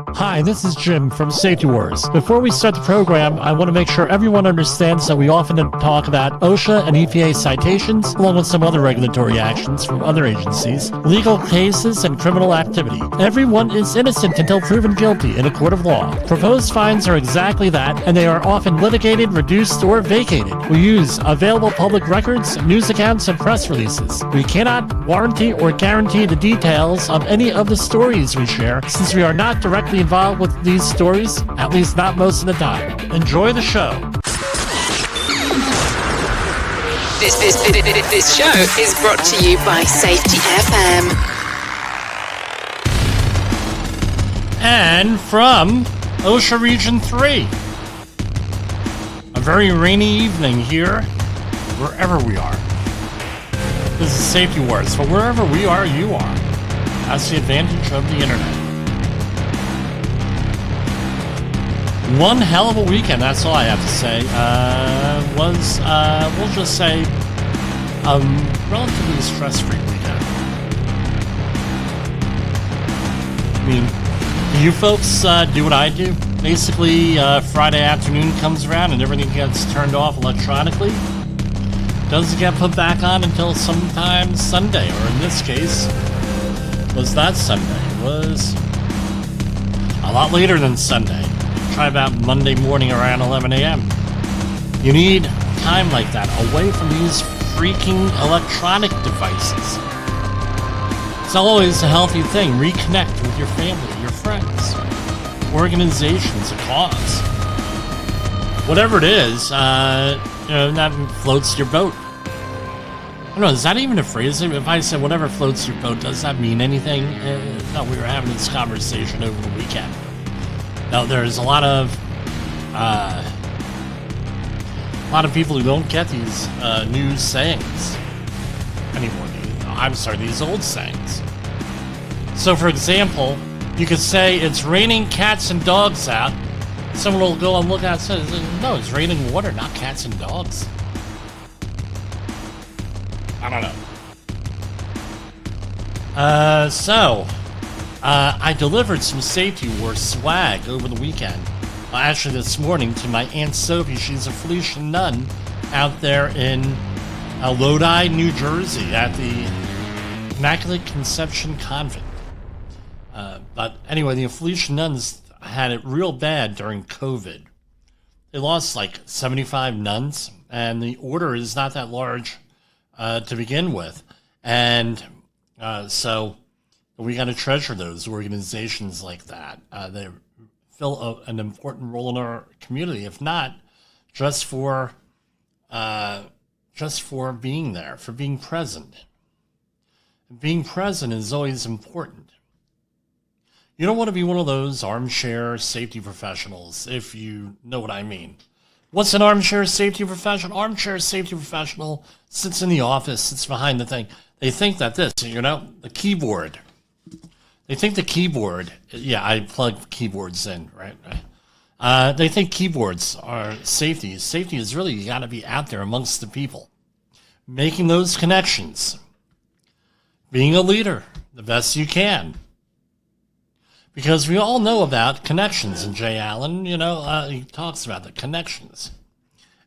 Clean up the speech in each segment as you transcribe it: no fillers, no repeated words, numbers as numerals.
Hi, this is Jim from Safety Wars. Before we start the program, I want to make sure everyone understands that we often talk about OSHA and EPA citations, along with some other regulatory actions from other agencies, legal cases, and criminal activity. Everyone is innocent until proven guilty in a court of law. Proposed fines are exactly that, and they are often litigated, reduced, or vacated. We use available public records, news accounts, and press releases. We cannot warranty or guarantee the details of any of the stories we share, since we are not directly involved with these stories, at least not most of the time. Enjoy the show. This show is brought to you by Safety FM. And from OSHA Region 3. A very rainy evening here, wherever we are. This is Safety Wars, but wherever we are, you are. That's the advantage of the internet. One hell of a weekend, that's all I have to say. We'll just say, a relatively stress-free weekend. I mean, do you folks do what I do? Basically, Friday afternoon comes around and everything gets turned off electronically. Doesn't get put back on until sometime Sunday, or in this case, was that Sunday? It was a lot later than Sunday. Try about Monday morning around 11 a.m. You need time like that away from these freaking electronic devices. It's always a healthy thing. Reconnect with your family, your friends, organizations, a cause. Whatever it is, that floats your boat. I don't know, is that even a phrase? If I said whatever floats your boat, does that mean anything? No, we were having this conversation over the weekend. Now, there's a lot of people who don't get these new sayings anymore. These old sayings. So, for example, you could say it's raining cats and dogs out. Someone will go and look outside and say, no, it's raining water, not cats and dogs. I don't know. I delivered some Safety Wars swag over the weekend. Actually, this morning to my Aunt Sophie. She's a Felician nun out there in Lodi, New Jersey, at the Immaculate Conception Convent. But anyway, the Felician nuns had it real bad during COVID. They lost like 75 nuns, and the order is not that large to begin with. And so we got to treasure those organizations like that. They fill an important role in our community, if not just for being there, for being present. Being present is always important. You don't want to be one of those armchair safety professionals, if you know what I mean. What's an armchair safety professional? Armchair safety professional sits in the office, sits behind the thing. They think that the keyboard. They think the keyboard, I plug keyboards in, right? They think keyboards are safety. Safety is really, you got to be out there amongst the people, making those connections, being a leader the best you can. Because we all know about connections, and Jay Allen, he talks about the connections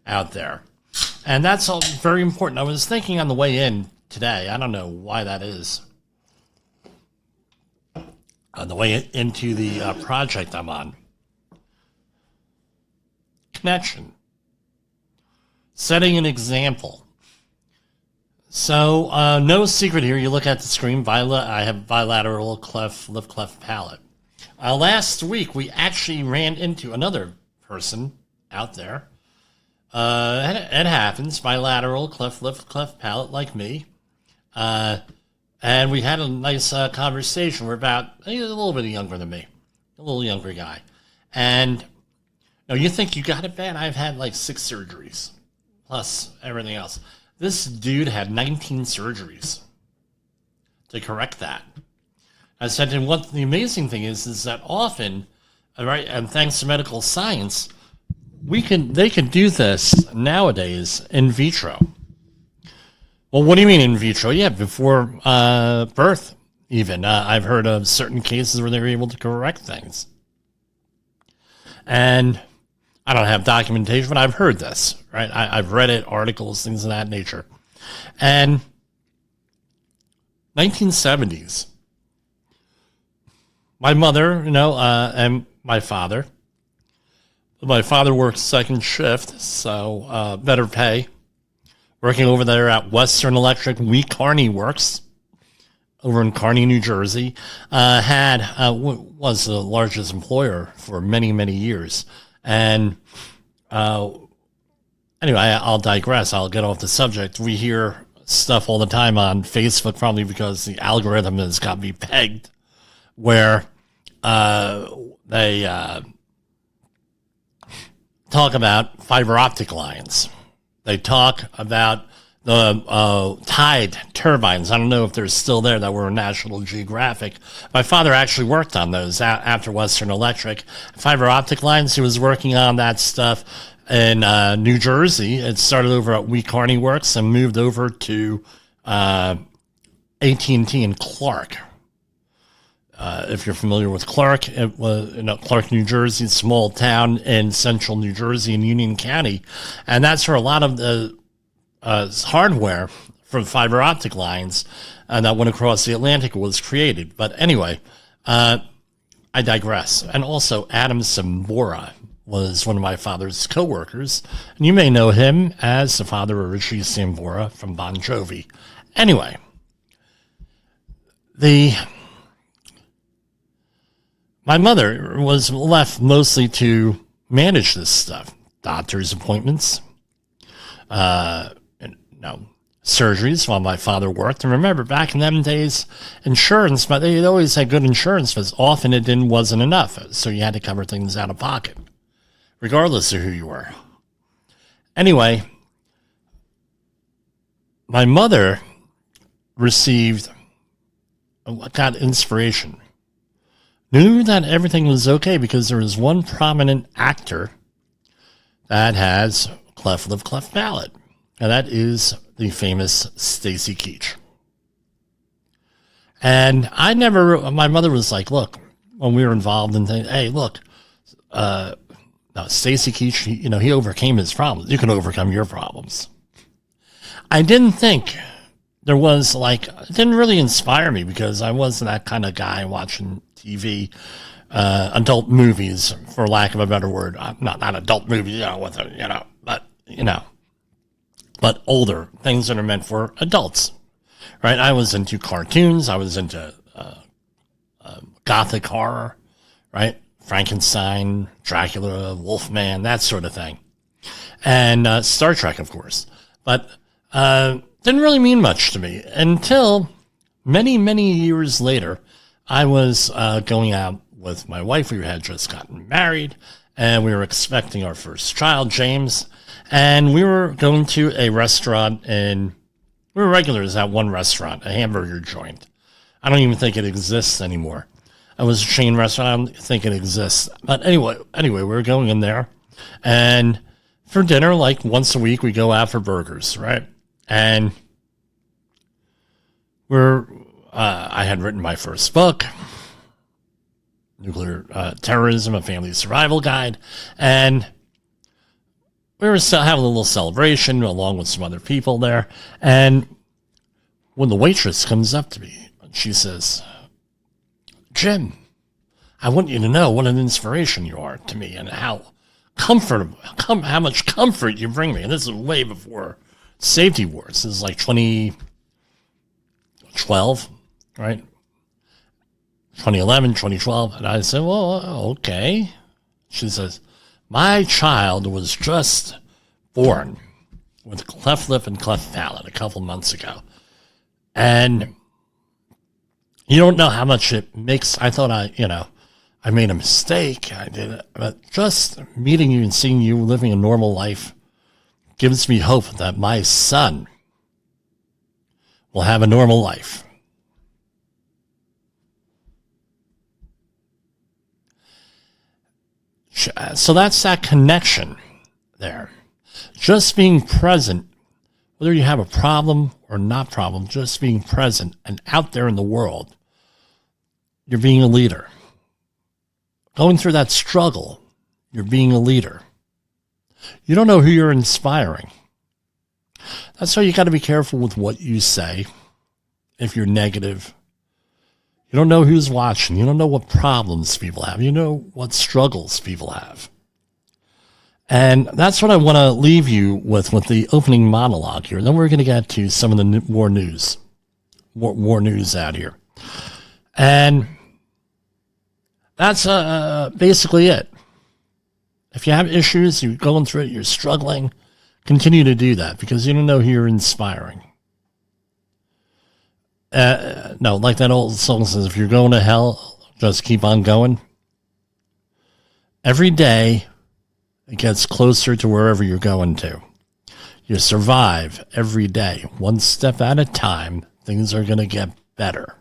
out there. And that's all very important. I was thinking on the way in today, I don't know why that is, on the way into the project I'm on. Connection. Setting an example. So, no secret here. You look at the screen, I have bilateral lip cleft palate. Last week, we actually ran into another person out there. It happens, bilateral lip cleft palate like me. And we had a nice conversation. We're about a little bit younger than me, a little younger guy. And you think you got it bad? I've had like 6 surgeries, plus everything else. This dude had 19 surgeries to correct that. I said to him, what the amazing thing is that often, right, and thanks to medical science, they can do this nowadays in vitro. Well, what do you mean in vitro? Yeah, before birth, even. I've heard of certain cases where they were able to correct things. And I don't have documentation, but I've heard this, right? I've read it, articles, things of that nature. And 1970s, my mother, and my father. My father worked second shift, so better pay. Working over there at Western Electric, Kearney Works, over in Kearney, New Jersey, was the largest employer for many, many years. And anyway, I'll digress. I'll get off the subject. We hear stuff all the time on Facebook, probably because the algorithm has got me pegged, where they talk about fiber optic lines. They talk about the tide turbines. I don't know if they're still there, that were National Geographic. My father actually worked on those after Western Electric. Fiber optic lines, he was working on that stuff in New Jersey. It started over at Kearney Works and moved over to AT&T in Clark. If you're familiar with Clark, it was Clark, New Jersey, small town in central New Jersey in Union County. And that's where a lot of the hardware for fiber optic lines that went across the Atlantic was created. But anyway, I digress. And also, Adam Sambora was one of my father's co-workers. And you may know him as the father of Richie Sambora from Bon Jovi. Anyway, my mother was left mostly to manage this stuff. Doctor's appointments, surgeries while my father worked. And remember, back in them days, insurance, but they always had good insurance, but often it wasn't enough. So you had to cover things out of pocket, regardless of who you were. Anyway, my mother got inspiration. Knew that everything was okay because there was one prominent actor that has cleft lip, cleft palate, and that is the famous Stacy Keach. And my mother was like, look, when we were involved in things, hey, look, Stacy Keach, he overcame his problems. You can overcome your problems. I didn't think there was it didn't really inspire me because I wasn't that kind of guy watching TV, adult movies, for lack of a better word. Not adult movies, but older things that are meant for adults, right? I was into cartoons. I was into gothic horror, right? Frankenstein, Dracula, Wolfman, that sort of thing. And Star Trek, of course. But didn't really mean much to me until many, many years later. I was going out with my wife. We had just gotten married, and we were expecting our first child, James. And we were going to a restaurant, we were regulars at one restaurant, a hamburger joint. I don't even think it exists anymore. It was a chain restaurant. I don't think it exists. But anyway, we were going in there, and for dinner, once a week, we go out for burgers, right? And I had written my first book, Nuclear Terrorism, A Family Survival Guide, and we were still having a little celebration along with some other people there. And when the waitress comes up to me, she says, Jim, I want you to know what an inspiration you are to me and how much comfort you bring me. And this is way before Safety Wars. This is 2012, right? 2011, 2012. And I said, well, okay. She says, my child was just born with cleft lip and cleft palate a couple months ago. And you don't know how much it makes. I thought I made a mistake. I did it. But just meeting you and seeing you living a normal life gives me hope that my son will have a normal life. So that's that connection there. Just being present, whether you have a problem or not problem, just being present and out there in the world, you're being a leader. Going through that struggle, You're being a leader. You don't know who you're inspiring. That's why you got to be careful with what you say. If you're negative, you don't know who's watching. You don't know what problems people have. You know what struggles people have. And that's what I want to leave you with the opening monologue here. Then we're going to get to some of the war news out here. And that's basically it. If you have issues, you're going through it, you're struggling, continue to do that because you don't know who you're inspiring. No, like that old song says, if you're going to hell, just keep on going. Every day, it gets closer to wherever you're going to. You survive every day. One step at a time, things are going to get better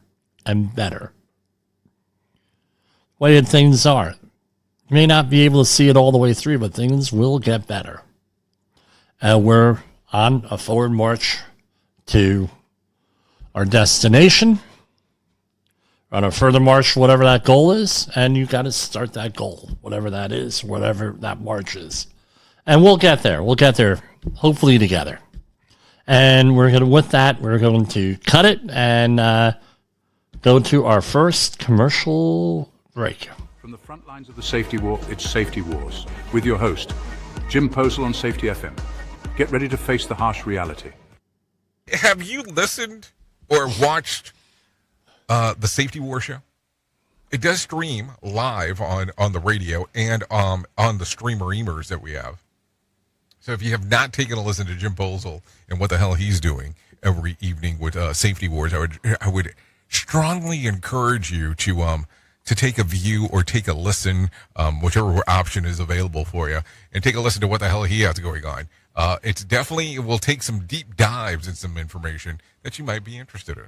and better. The way things are. You may not be able to see it all the way through, but things will get better. And we're on a forward march to our destination, on a further march, whatever that goal is, and you got to start that goal, whatever that is, whatever that march is. And we'll get there. We'll get there, hopefully together. And we're going to cut it and go to our first commercial break. From the front lines of the safety war, it's Safety Wars, with your host, Jim Posel on Safety FM. Get ready to face the harsh reality. Have you listened or watched the Safety War show? It does stream live on the radio and on the streamer-emers that we have. So if you have not taken a listen to Jim Posel and what the hell he's doing every evening with Safety Wars, I would strongly encourage you to take a view or take a listen, whichever option is available for you, and take a listen to what the hell he has going on. It will take some deep dives in some information that you might be interested in.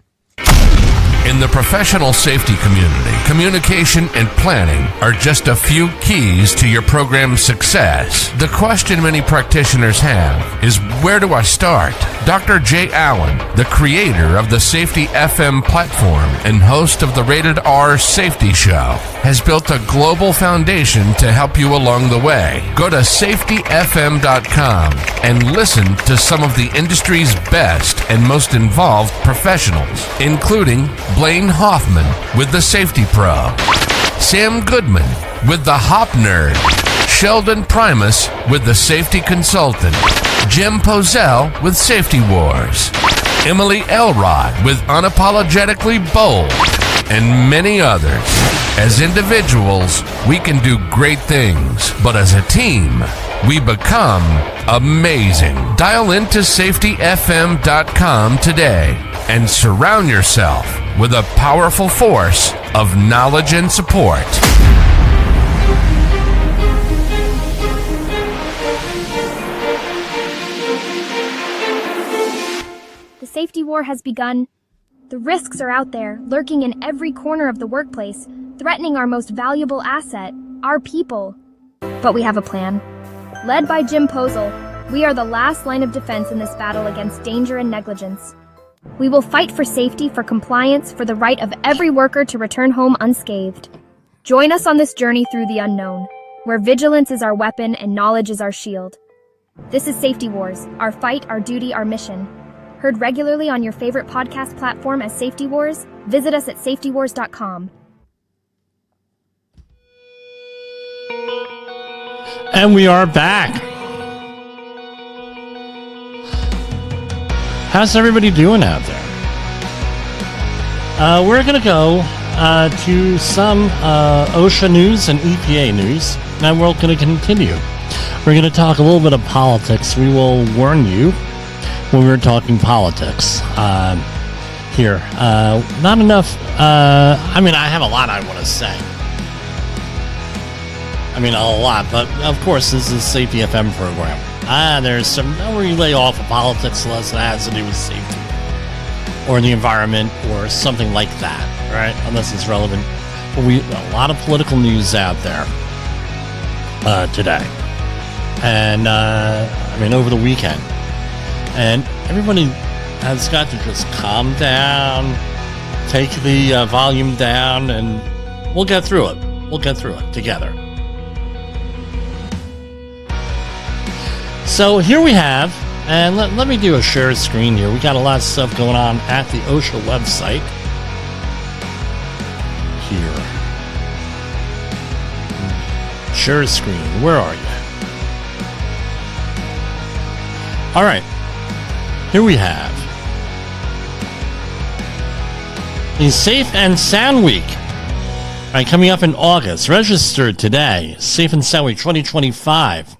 In the professional safety community, communication and planning are just a few keys to your program's success. The question many practitioners have is, where do I start? Dr. Jay Allen, the creator of the Safety FM platform and host of the Rated R Safety Show, has built a global foundation to help you along the way. Go to safetyfm.com and listen to some of the industry's best and most involved professionals, including Blaine Hoffman with the Safety Pro, Sam Goodman with the Hop Nerd, Sheldon Primus with the Safety Consultant, Jim Posel with Safety Wars, Emily Elrod with Unapologetically Bold, and many others. As individuals, we can do great things, but as a team, we become amazing. Dial into safetyfm.com today and surround yourself with a powerful force of knowledge and support. The safety war has begun. The risks are out there, lurking in every corner of the workplace, threatening our most valuable asset, our people. But we have a plan. Led by Jim Posel, we are the last line of defense in this battle against danger and negligence. We will fight for safety, for compliance, for the right of every worker to return home unscathed. Join us on this journey through the unknown, where vigilance is our weapon and knowledge is our shield. This is Safety Wars, our fight, our duty, our mission. Heard regularly on your favorite podcast platform as Safety Wars, visit us at safetywars.com. And we are back. How's everybody doing out there? We're going to go to some OSHA news and EPA news, and we're going to continue. We're going to talk a little bit of politics. We will warn you when we're talking politics here. Not enough. I have a lot I want to say. A lot, but of course, this is a Safety FM program. There's some, don't really lay off of politics unless it has to do with safety or the environment or something like that, right? Unless it's relevant. But a lot of political news out there today. And, over the weekend. And everybody has got to just calm down, take the volume down, and we'll get through it. We'll get through it together. So here we have, and let me do a share screen here. We got a lot of stuff going on at the OSHA website. Here. Share screen, where are you? All right, here we have the Safe and Sound Week. All right, coming up in August. Registered today. Safe and Sound Week 2025.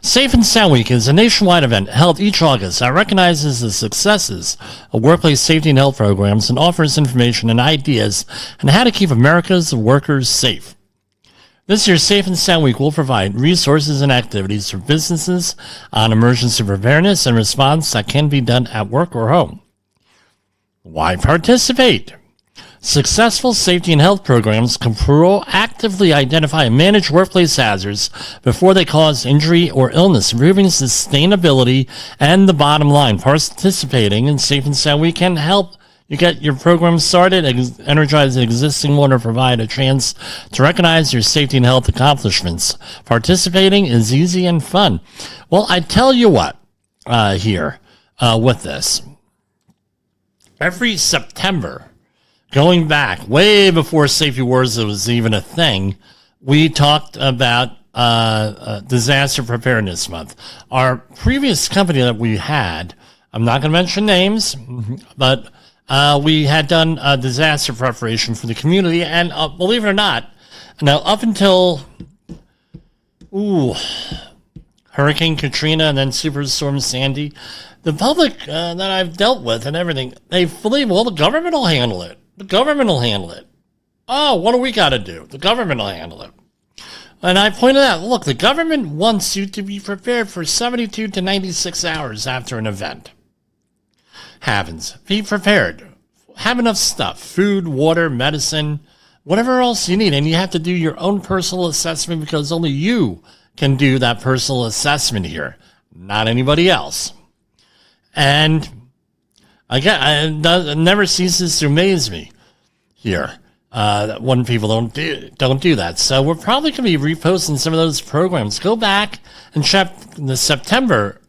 Safe and Sound Week is a nationwide event held each August that recognizes the successes of workplace safety and health programs and offers information and ideas on how to keep America's workers safe. This year's Safe and Sound Week will provide resources and activities for businesses on emergency preparedness and response that can be done at work or home. Why participate? Successful safety and health programs can proactively identify and manage workplace hazards before they cause injury or illness, improving sustainability and the bottom line. Participating in Safe and Sound Week can help you get your program started, energize the existing one, or provide a chance to recognize your safety and health accomplishments. Participating is easy and fun. Well, I tell you what, here with this. Every September, going back way before Safety Wars was even a thing, we talked about Disaster Preparedness Month. Our previous company that we had, I'm not going to mention names, but we had done disaster preparation for the community, and believe it or not, now up until Hurricane Katrina and then Superstorm Sandy, the public that I've dealt with and everything, they believe, well, the government will handle it. The government will handle it. Oh, what do we got to do? The government will handle it. And I pointed out, look, the government wants you to be prepared for 72 to 96 hours after an event happens. Be prepared. Have enough stuff. Food, water, medicine, whatever else you need. And you have to do your own personal assessment because only you can do that personal assessment here, not anybody else. And again, it never ceases to amaze me here when people don't do that. So we're probably going to be reposting some of those programs. Go back and check the September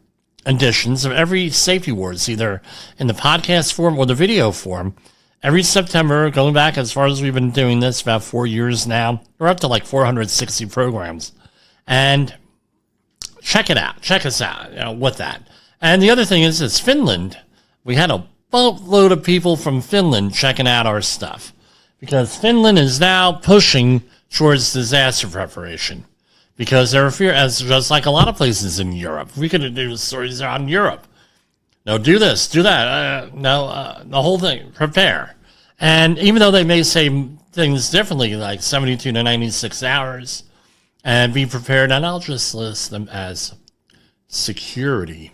editions of every Safety Wars, either in the podcast form or the video form. Every September, going back as far as we've been doing this, about 4 years now, we're up to like 460 programs. And check it out. Check us out with that. And the other thing is Finland. We had a boatload of people from Finland checking out our stuff because Finland is now pushing towards disaster preparation because they're just like a lot of places in Europe. We could do stories on Europe. No, do this, do that. The whole thing, prepare. And even though they may say things differently, like 72 to 96 hours, and be prepared, and I'll just list them as security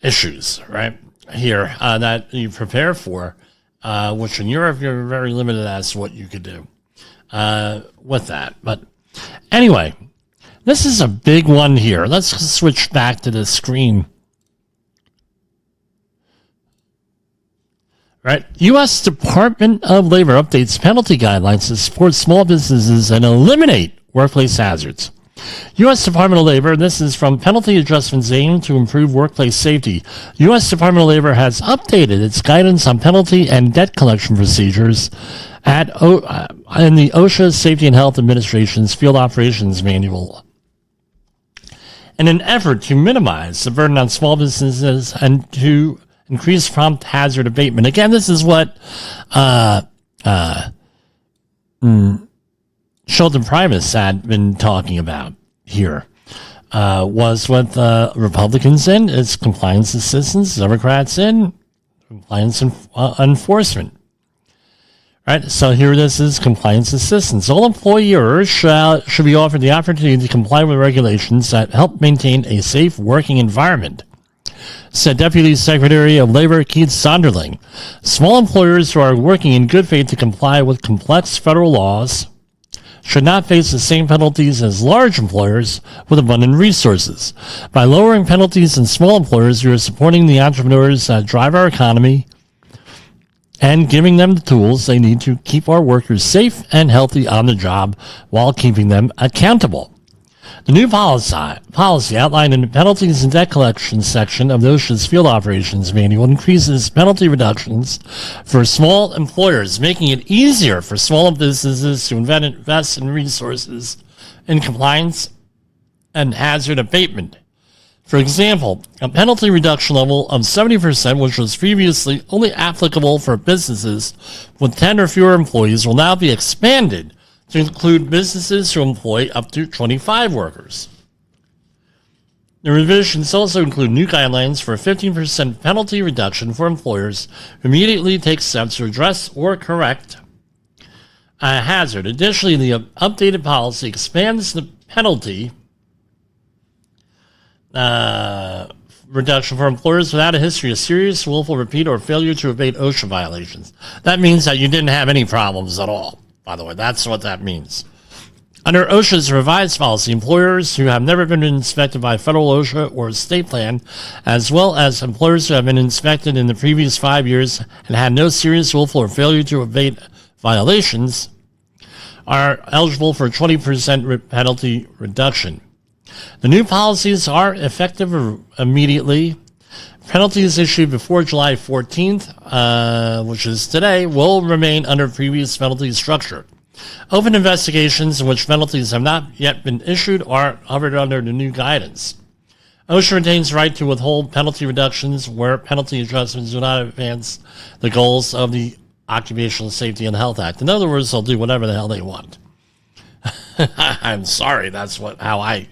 issues, right, here, that you prepare for, which in Europe, you're very limited as to what you could do with that. But anyway, this is a big one here. Let's switch back to the screen. Right. U.S. Department of Labor updates penalty guidelines to support small businesses and eliminate workplace hazards. U.S. Department of Labor, this is from Penalty Adjustments aimed to improve workplace safety. U.S. Department of Labor has updated its guidance on penalty and debt collection procedures in the OSHA Safety and Health Administration's Field Operations Manual in an effort to minimize the burden on small businesses and to increase prompt hazard abatement. Again, this is what Sheldon Primus had been talking about here, was with Republicans in, it's compliance assistance, Democrats in, compliance enforcement. Right, so here this is compliance assistance. All employers should be offered the opportunity to comply with regulations that help maintain a safe working environment, said Deputy Secretary of Labor Keith Sonderling. Small employers who are working in good faith to comply with complex federal laws should not face the same penalties as large employers with abundant resources. By lowering penalties in small employers, you are supporting the entrepreneurs that drive our economy and giving them the tools they need to keep our workers safe and healthy on the job while keeping them accountable. The new policy outlined in the penalties and debt collection section of OSHA's field operations manual increases penalty reductions for small employers, making it easier for small businesses to invest in resources in compliance and hazard abatement. For example, a penalty reduction level of 70%, which was previously only applicable for businesses with 10 or fewer employees, will now be expanded to include businesses who employ up to 25 workers. The revisions also include new guidelines for a 15% penalty reduction for employers who immediately take steps to address or correct a hazard. Additionally, the updated policy expands the penalty reduction for employers without a history of serious, willful, repeat, or failure to abate OSHA violations. That means that you didn't have any problems at all, by the way. That's what that means. Under OSHA's revised policy, employers who have never been inspected by federal OSHA or state plan, as well as employers who have been inspected in the previous 5 years and had no serious, willful, or failure to abate violations, are eligible for a 20% penalty reduction. The new policies are effective immediately. Penalties issued before July 14th, which is today, will remain under previous penalty structure. Open investigations in which penalties have not yet been issued are covered under the new guidance. OSHA retains the right to withhold penalty reductions where penalty adjustments do not advance the goals of the Occupational Safety and Health Act. In other words, they'll do whatever the hell they want. I'm sorry, that's how I...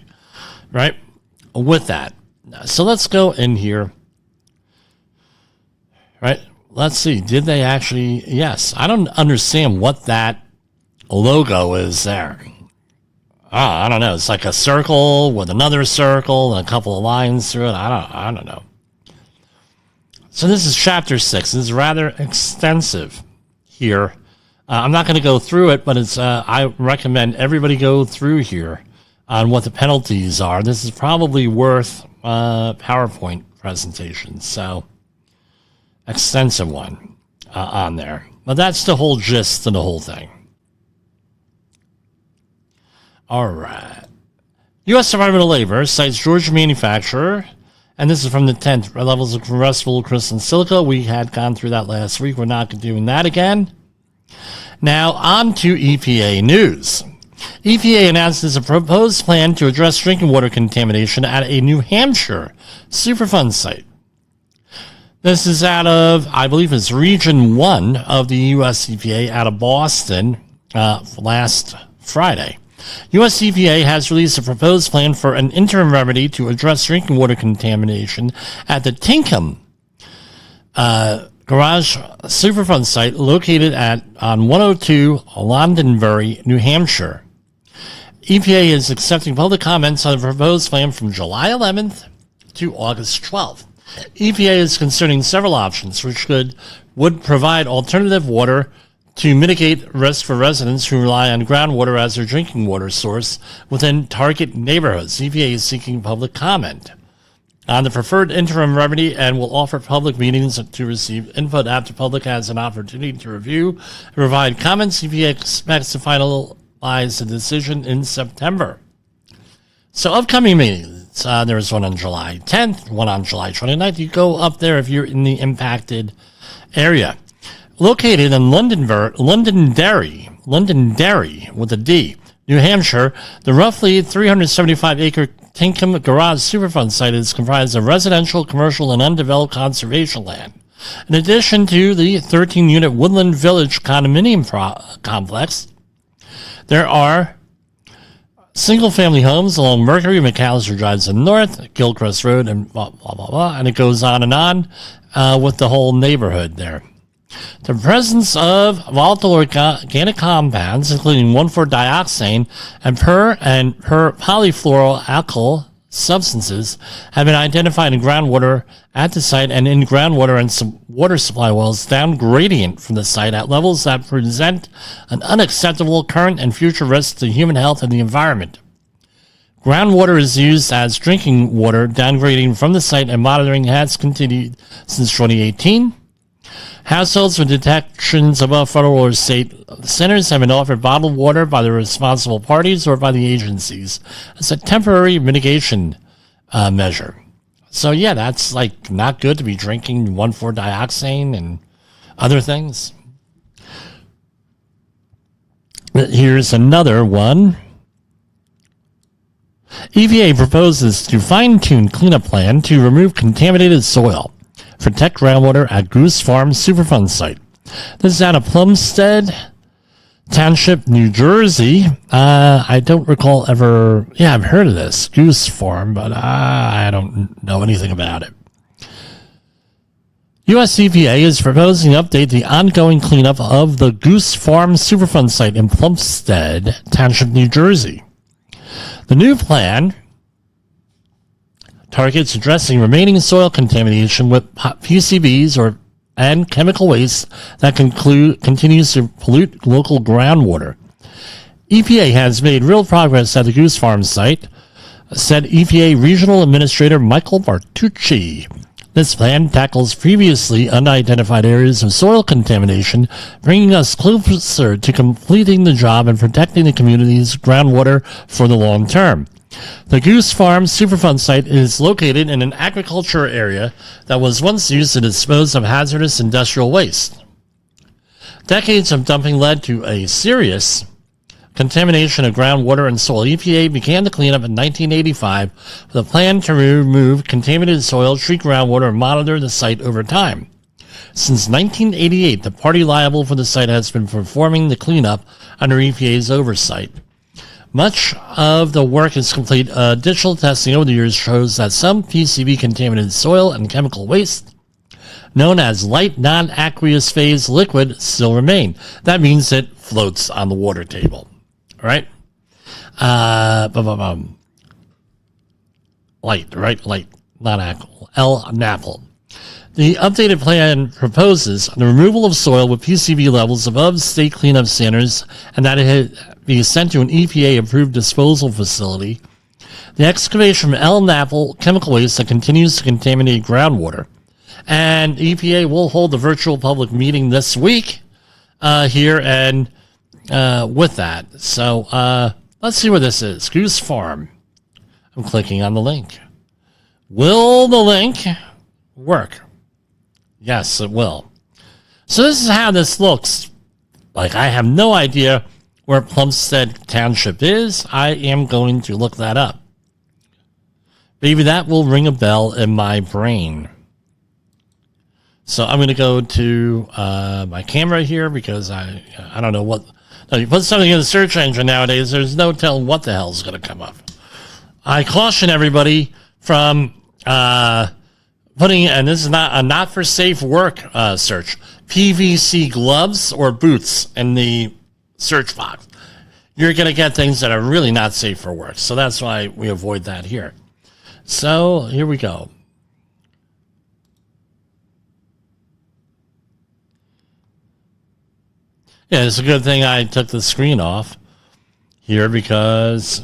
Right? With that. So let's go in here. Right? Let's see. Did they actually... Yes. I don't understand what that logo is there. I don't know. It's like a circle with another circle and a couple of lines through it. I don't know. So this is chapter 6. This is rather extensive here. I'm not going to go through it, but it's I recommend everybody go through here on what the penalties are. This is probably worth PowerPoint presentation. So, extensive one on there. But that's the whole gist of the whole thing. All right. U.S. Department of Labor cites Georgia manufacturer, and this is from the 10th, levels of combustible crystalline silica. We had gone through that last week. We're not doing that again. Now, on to EPA news. EPA announces a proposed plan to address drinking water contamination at a New Hampshire Superfund site. This is out of, I believe it's Region 1 of the U.S. EPA out of Boston last Friday. U.S. EPA has released a proposed plan for an interim remedy to address drinking water contamination at the Tinkham Garage Superfund site located on 102 Londonderry, New Hampshire. EPA is accepting public comments on the proposed plan from July 11th to August 12th. EPA is considering several options which would provide alternative water to mitigate risk for residents who rely on groundwater as their drinking water source within target neighborhoods. EPA is seeking public comment on the preferred interim remedy and will offer public meetings to receive input after public has an opportunity to review and provide comments. EPA expects to finalize the decision in September. So upcoming meetings, there's one on July 10th, one on July 29th. You go up there if you're in the impacted area. Located in Londonderry with a D, New Hampshire, the roughly 375-acre Tinkham Garage Superfund site is comprised of residential, commercial, and undeveloped conservation land. In addition to the 13-unit Woodland Village condominium complex, there are single-family homes along Mercury, McAllister Drive to the north, Gilchrist Road, and blah, blah, blah, blah, and it goes on and on with the whole neighborhood there. The presence of volatile organic compounds, including 1,4-dioxane and polyfluoroalkyl substances, have been identified in groundwater at the site and in groundwater and some water supply wells down gradient from the site at levels that present an unacceptable current and future risk to human health and the environment. Groundwater is used as drinking water. Downgrading from the site and monitoring has continued since 2018. Households with detections above federal or state centers have been offered bottled water by the responsible parties or by the agencies as a temporary mitigation measure. So yeah, that's like not good to be drinking 1,4-dioxane and other things. Here's another one. EPA proposes to fine-tune cleanup plan to remove contaminated soil, protect groundwater at Goose Farm Superfund site. This is out of Plumstead Township, New Jersey. I don't recall ever... Yeah, I've heard of this, Goose Farm, but I don't know anything about it. U.S. EPA is proposing to update the ongoing cleanup of the Goose Farm Superfund site in Plumstead Township, New Jersey. The new plan targets addressing remaining soil contamination with PCBs and chemical waste that continues to pollute local groundwater. EPA has made real progress at the Goose Farm site, said EPA Regional Administrator Michael Bartucci. This plan tackles previously unidentified areas of soil contamination, bringing us closer to completing the job and protecting the community's groundwater for the long term. The Goose Farm Superfund site is located in an agriculture area that was once used to dispose of hazardous industrial waste. Decades of dumping led to a serious contamination of groundwater and soil. EPA began the cleanup in 1985 with a plan to remove contaminated soil, treat groundwater, and monitor the site over time. Since 1988, the party liable for the site has been performing the cleanup under EPA's oversight. Much of the work is complete. Additional testing over the years shows that some PCB-contaminated soil and chemical waste, known as light non-aqueous phase liquid, still remain. That means it floats on the water table. Right? Light, not apple. L-NAPL. The updated plan proposes the removal of soil with PCB levels above state cleanup standards and that it be sent to an EPA-approved disposal facility. The excavation of L-NAPL chemical waste that continues to contaminate groundwater. And EPA will hold a virtual public meeting this week here and with that. So let's see where this is. Goose Farm. I'm clicking on the link. Will the link work? Yes, it will. So this is how this looks. Like, I have no idea where Plumstead Township is. I am going to look that up. Maybe that will ring a bell in my brain. So I'm going to go to my camera here because I don't know what... Now, you put something in the search engine nowadays, there's no telling what the hell is going to come up. I caution everybody from putting, and this is not a not for safe work search, PVC gloves or boots in the search box. You're going to get things that are really not safe for work. So that's why we avoid that here. So here we go. Yeah, it's a good thing I took the screen off here because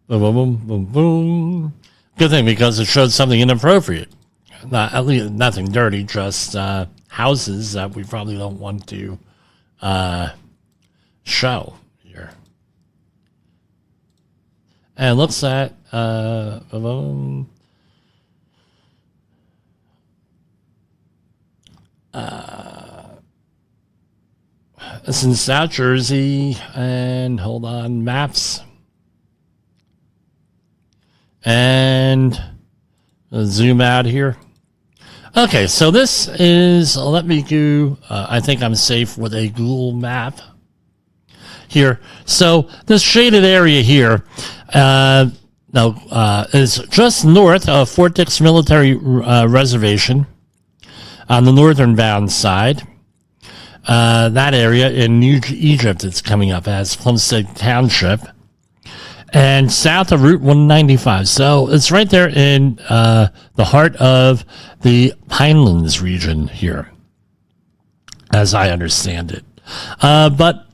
boom, boom, boom, boom, boom. Good thing because it showed something inappropriate. At least nothing dirty, just houses that we probably don't want to show here. And it looks at it's in South Jersey, and hold on, maps. And zoom out here. Okay, so this is, let me go, I think I'm safe with a Google map here. So this shaded area here is just north of Fort Dix Military Reservation on the northern bound side. That area in New Egypt is coming up as Plumstead Township. And south of Route 195. So it's right there in the heart of the Pinelands region here, as I understand it. But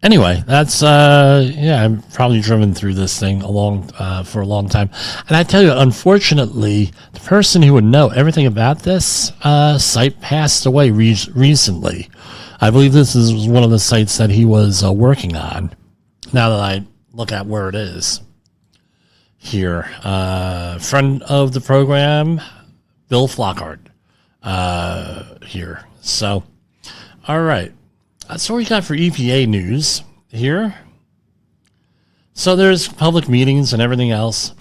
Anyway, that's I've probably driven through this thing for a long time, and I tell you, unfortunately, the person who would know everything about this site passed away recently. I believe this is one of the sites that he was working on. Now that I look at where it is here, friend of the program, Bill Flockhart, here. So, all right. That's what we got for EPA news here. So there's public meetings and everything else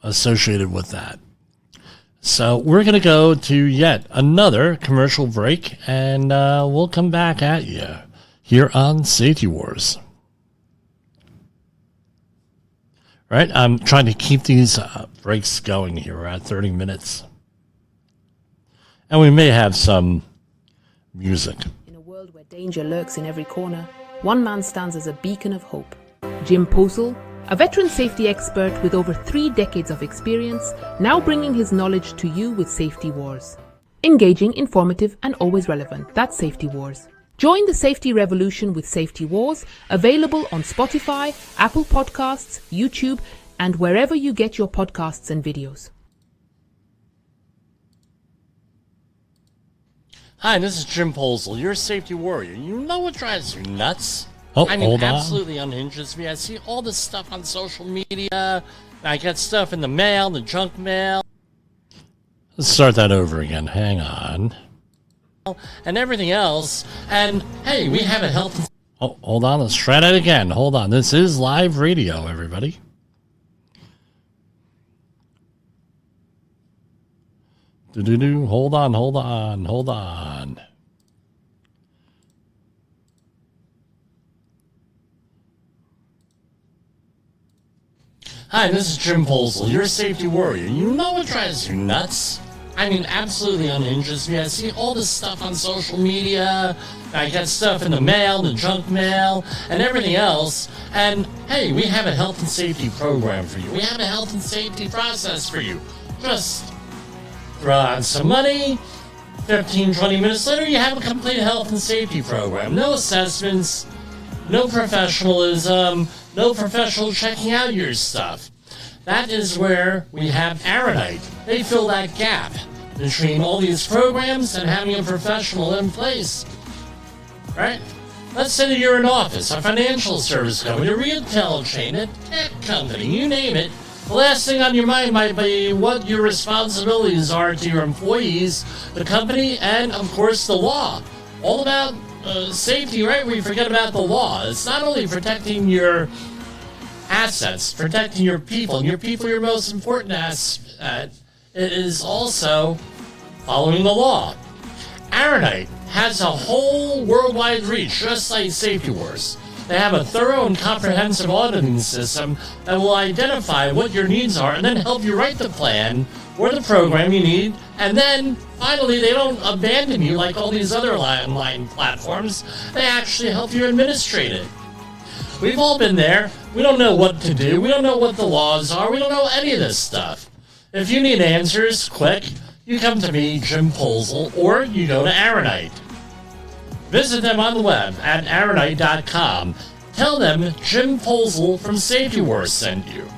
associated with that. So we're going to go to yet another commercial break, and we'll come back at you here on Safety Wars. Right? I'm trying to keep these breaks going here. We're at 30 minutes. And we may have some music. Where danger lurks in every corner, one man stands as a beacon of hope. Jim Posel, a veteran safety expert with over 3 decades of experience, now bringing his knowledge to you with Safety Wars. Engaging, informative, and always relevant. That's Safety Wars. Join the safety revolution with Safety Wars, available on Spotify, Apple Podcasts, YouTube, and wherever you get your podcasts and videos. Hi, this is Jim Posel, your safety warrior. You know what drives you nuts? Oh, I mean, hold on. absolutely unhinges me. I see all this stuff on social media. I get stuff in the mail, the junk mail. Let's start that over again. Hang on. And everything else. And, hey, we have a health... Oh, hold on. Let's try that again. Hold on. This is live radio, everybody. Hold on. Hi, this is Jim Posel, your safety warrior. You know what drives you nuts? I mean, absolutely unhinges me. I see all this stuff on social media. I get stuff in the mail, the junk mail, and everything else. And, hey, we have a health and safety program for you. We have a health and safety process for you. Just throw out some money, 15, 20 minutes later, you have a complete health and safety program. No assessments, no professionalism, no professional checking out your stuff. That is where we have Aronite. They fill that gap between all these programs and having a professional in place. Right? Let's say that you're an office, a financial service company, a retail chain, a tech company, you name it. The last thing on your mind might be what your responsibilities are to your employees, the company, and, of course, the law. All about safety, right? We forget about the law. It's not only protecting your assets, protecting your people, and your people are your most important asset. It is also following the law. Aronite has a whole worldwide reach, just like Safety Wars. They have a thorough and comprehensive auditing system that will identify what your needs are and then help you write the plan or the program you need. And then, finally, they don't abandon you like all these other online platforms. They actually help you administrate it. We've all been there. We don't know what to do. We don't know what the laws are. We don't know any of this stuff. If you need answers quick, you come to me, Jim Posel, or you go to Aronite. Visit them on the web at aronite.com. Tell them Jim Posel from Safety Wars sent you.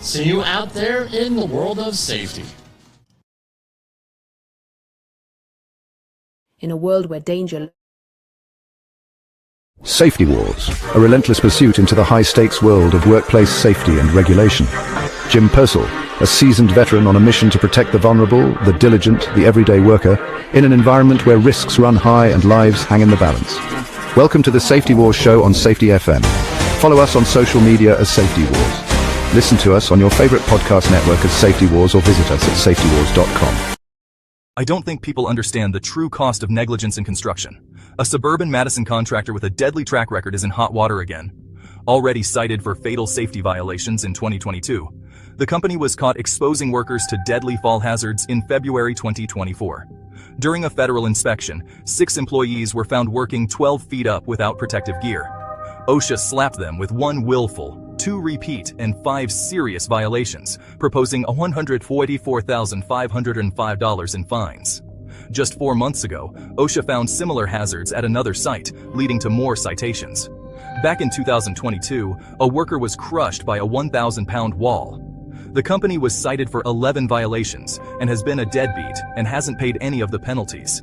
See you out there in the world of safety. In a world where danger... Safety Wars, a relentless pursuit into the high-stakes world of workplace safety and regulation. Jim Posel, a seasoned veteran on a mission to protect the vulnerable, the diligent, the everyday worker, in an environment where risks run high and lives hang in the balance. Welcome to the Safety Wars show on Safety FM. Follow us on social media as Safety Wars. Listen to us on your favorite podcast network as Safety Wars or visit us at safetywars.com. I don't think people understand the true cost of negligence in construction. A suburban Madison contractor with a deadly track record is in hot water again. Already cited for fatal safety violations in 2022, the company was caught exposing workers to deadly fall hazards in February 2024. During a federal inspection, 6 employees were found working 12 feet up without protective gear. OSHA slapped them with 1 willful, 2 repeat, and 5 serious violations, proposing $144,505 in fines. Just 4 months ago, OSHA found similar hazards at another site, leading to more citations. Back in 2022, a worker was crushed by a 1,000-pound wall. The company was cited for 11 violations and has been a deadbeat and hasn't paid any of the penalties.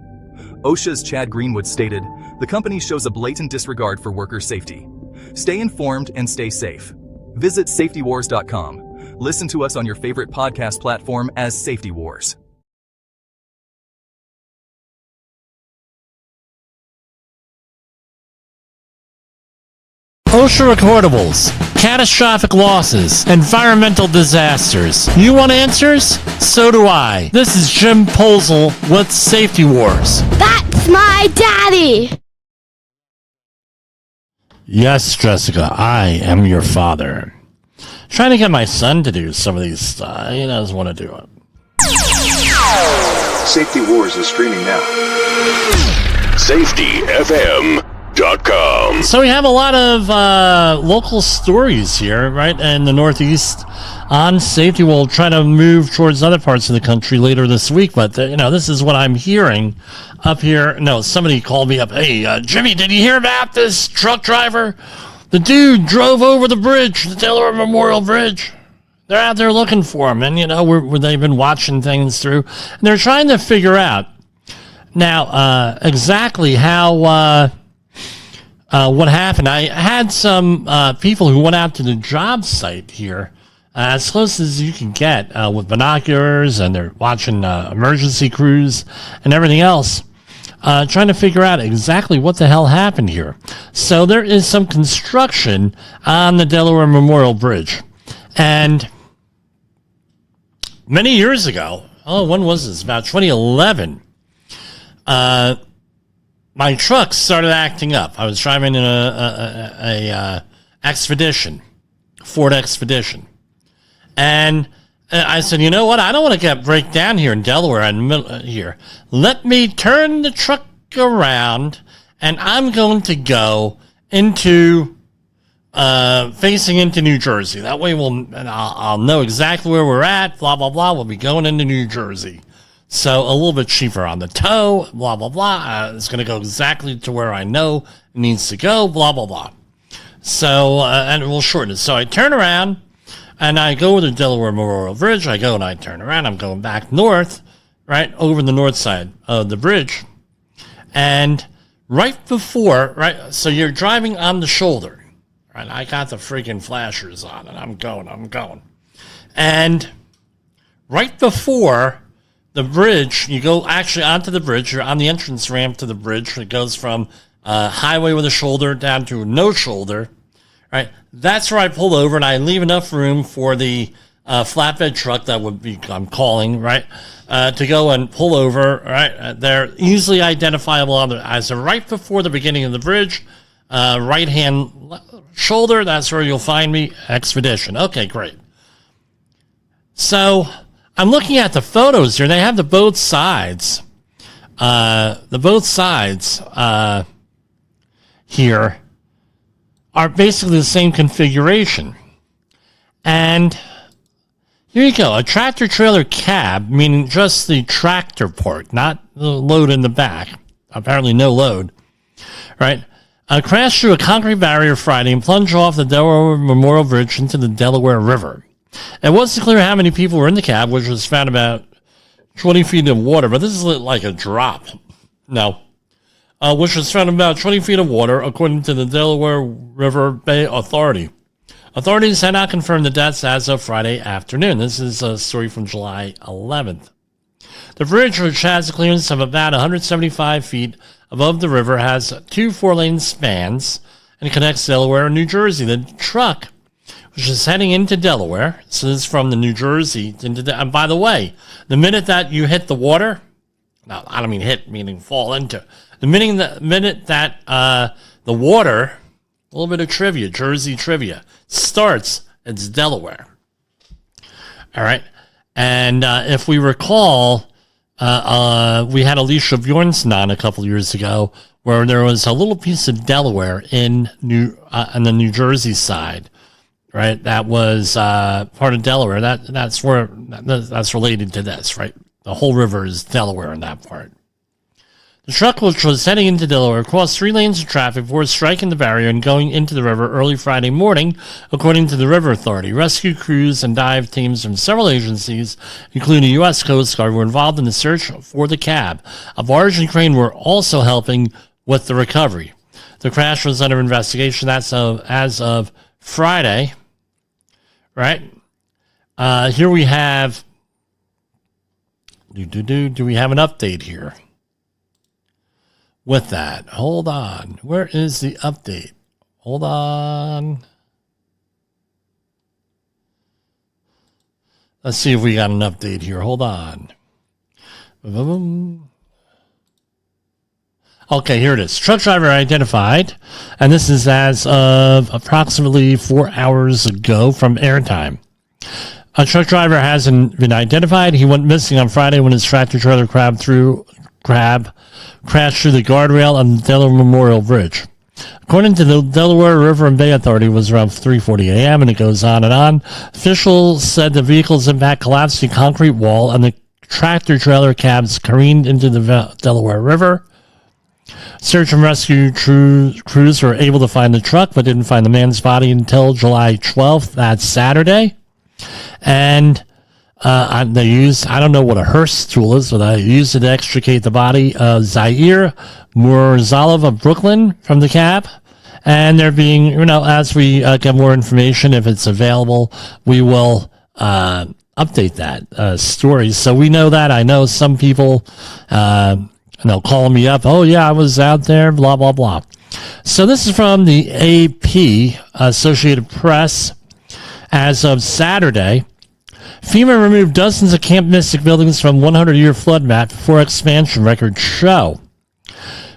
OSHA's Chad Greenwood stated, "The company shows a blatant disregard for worker safety. Stay informed and stay safe. Visit safetywars.com. Listen to us on your favorite podcast platform as Safety Wars." OSHA recordables, catastrophic losses, environmental disasters. You want answers? So do I. This is Jim Posel with Safety Wars. That's my daddy! Yes, Jessica, I am your father. Trying to get my son to do some of these, he doesn't want to do it. Safety Wars is streaming now. SafetyFM.com. So we have a lot of local stories here, right, in the Northeast on safety. We'll try to move towards other parts of the country later this week, but, this is what I'm hearing up here. No, somebody called me up. Hey, Jimmy, did you hear about this truck driver? The dude drove over the bridge, the Delaware Memorial Bridge. They're out there looking for him, and, they've been watching things through, and they're trying to figure out now exactly how what happened. I had some people who went out to the job site here, as close as you can get with binoculars, and they're watching emergency crews and everything else, trying to figure out exactly what the hell happened here. So there is some construction on the Delaware Memorial Bridge. And many years ago, when was this? About 2011, my truck started acting up. I was driving in a Expedition, Ford Expedition. And I said, you know what? I don't want to break down here in Delaware here. Let me turn the truck around, and I'm going to go into facing into New Jersey. That way I'll know exactly where we're at, blah, blah, blah. We'll be going into New Jersey. So a little bit cheaper on the tow, blah, blah, blah. It's going to go exactly to where I know it needs to go, blah, blah, blah. So, and we'll shorten it. So I turn around, and I go to the Delaware Memorial Bridge. I go and I turn around. I'm going back north, right, over the north side of the bridge. And right before, right, so you're driving on the shoulder. Right, I got the freaking flashers on, and I'm going. And right before the bridge, you go actually onto the bridge. You're on the entrance ramp to the bridge. It goes from highway with a shoulder down to no shoulder. Right, that's where I pull over, and I leave enough room for the flatbed truck that would be I'm calling right to go and pull over. Right, they're easily identifiable on the as right before the beginning of the bridge, right hand shoulder. That's where you'll find me. Expedition. Okay, great. So I'm looking at the photos here. They have the both sides. Here are basically the same configuration. And here you go, a tractor-trailer cab, meaning just the tractor part, not the load in the back. Apparently no load, right? Crashed through a concrete barrier Friday and plunged off the Delaware Memorial Bridge into the Delaware River. It wasn't clear how many people were in the cab, which was found about 20 feet of water, but this is like a drop. No. Which was found about 20 feet of water, according to the Delaware River Bay Authority. Authorities had not confirmed the deaths as of Friday afternoon. This is a story from July 11th. The bridge, which has a clearance of about 175 feet above the river, has 2 4-lane spans and connects Delaware and New Jersey. The truck, which is heading into Delaware, so this is from the New Jersey into and by the way, the minute that you hit the water, no, I don't mean hit, meaning fall into. The minute that the water, a little bit of trivia, Jersey trivia, starts, it's Delaware. All right. And if we recall, we had Alicia Bjornsson on a couple years ago where there was a little piece of Delaware on the New Jersey side, right? That was part of Delaware. That's related to this, right? The whole river is Delaware in that part. The truck, which was heading into Delaware, crossed 3 lanes of traffic before striking the barrier and going into the river early Friday morning, according to the River Authority. Rescue crews and dive teams from several agencies, including the U.S. Coast Guard, were involved in the search for the cab. A barge and crane were also helping with the recovery. The crash was under investigation as of Friday. Right? Here we have... Do we have an update here? With that, hold on. Where is the update? Hold on. Let's see if we got an update here. Hold on. Okay, here it is. Truck driver identified, and this is as of approximately 4 hours ago from airtime. A truck driver hasn't been identified. He went missing on Friday when his tractor trailer crashed through the guardrail on the Delaware Memorial Bridge. According to the Delaware River and Bay Authority, it was around 3:40 a.m., and it goes on and on. Officials said the vehicle's impact collapsed the concrete wall, and the tractor trailer cabs careened into the Delaware River. Search and rescue crews were able to find the truck, but didn't find the man's body until July 12th, that's Saturday. And they used, I don't know what a hearse tool is, but they used it to extricate the body of Zaire Murzalov of Brooklyn from the cab. And they're being, as we get more information, if it's available, we will update that story. So we know that. I know some people, they'll call me up. Oh, yeah, I was out there, blah, blah, blah. So this is from the AP, Associated Press. As of Saturday, FEMA removed dozens of Camp Mystic buildings from 100-year flood map before expansion records show.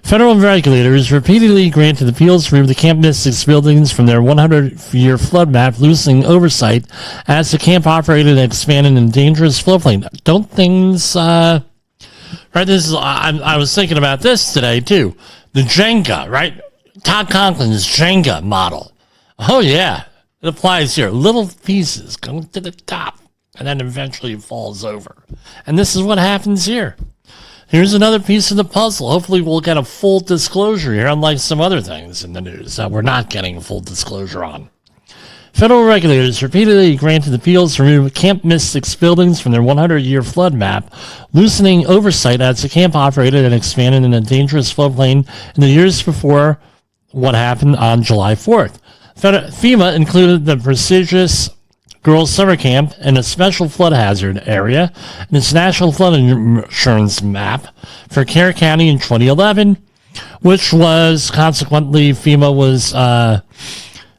Federal regulators repeatedly granted appeals to remove the Camp Mystics buildings from their 100-year flood map, loosening oversight as the camp operated and expanded in dangerous floodplain. Don't things... right, this is... I was thinking about this today, too. The Jenga, right? Todd Conklin's Jenga model. Oh, yeah. It applies here. Little pieces going to the top, and then eventually it falls over. And this is what happens here. Here's another piece of the puzzle. Hopefully we'll get a full disclosure here, unlike some other things in the news that we're not getting a full disclosure on. Federal regulators repeatedly granted appeals to remove Camp Mystics buildings from their 100-year flood map, loosening oversight as the camp operated and expanded in a dangerous floodplain in the years before what happened on July 4th. FEMA included the prestigious girls' summer camp in a special flood hazard area in its National Flood Insurance Map for Kerr County in 2011, which was consequently FEMA was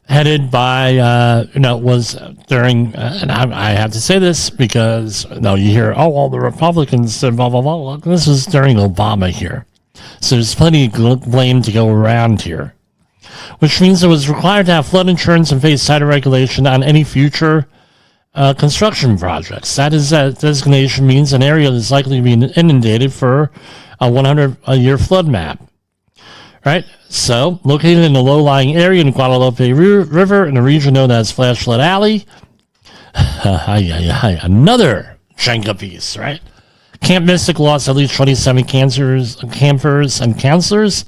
headed by, was during, and I have to say this because, you hear, oh, well, the Republicans said blah, blah, blah. Well, this was during Obama here. So there's plenty of blame to go around here, which means it was required to have flood insurance and face tighter regulation on any future construction projects. That designation means an area is likely to be inundated for a 100-year flood map. Right? So, located in a low-lying area in the Guadalupe River in a region known as Flash Flood Alley. Another Jenga piece, right? Camp Mystic lost at least 27 campers and counselors,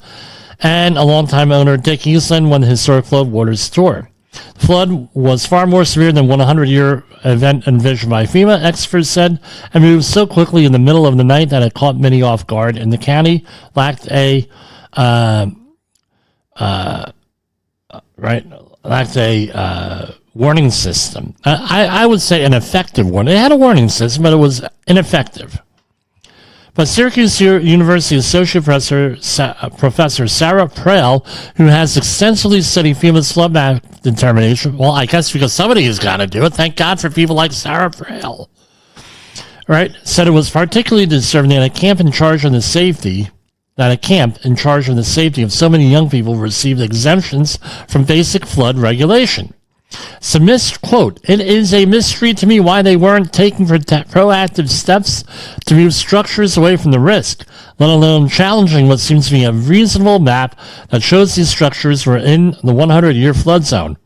and a longtime owner, Dick Eastland, won the historic floodwaters tour. The flood was far more severe than 100-year event envisioned by FEMA, experts said, and moved so quickly in the middle of the night that it caught many off guard, and the county lacked a warning system. I would say an effective one. It had a warning system, but it was ineffective. But Syracuse University Associate Professor Sarah Prell, who has extensively studied FEMA's flood map determination, well, I guess because somebody has got to do it. Thank God for people like Sarah Prell. Right? Said it was particularly disturbing that a camp in charge of the safety of so many young people received exemptions from basic flood regulation. Quote, it is a mystery to me why they weren't taking proactive steps to move structures away from the risk, let alone challenging what seems to be a reasonable map that shows these structures were in the 100-year flood zone.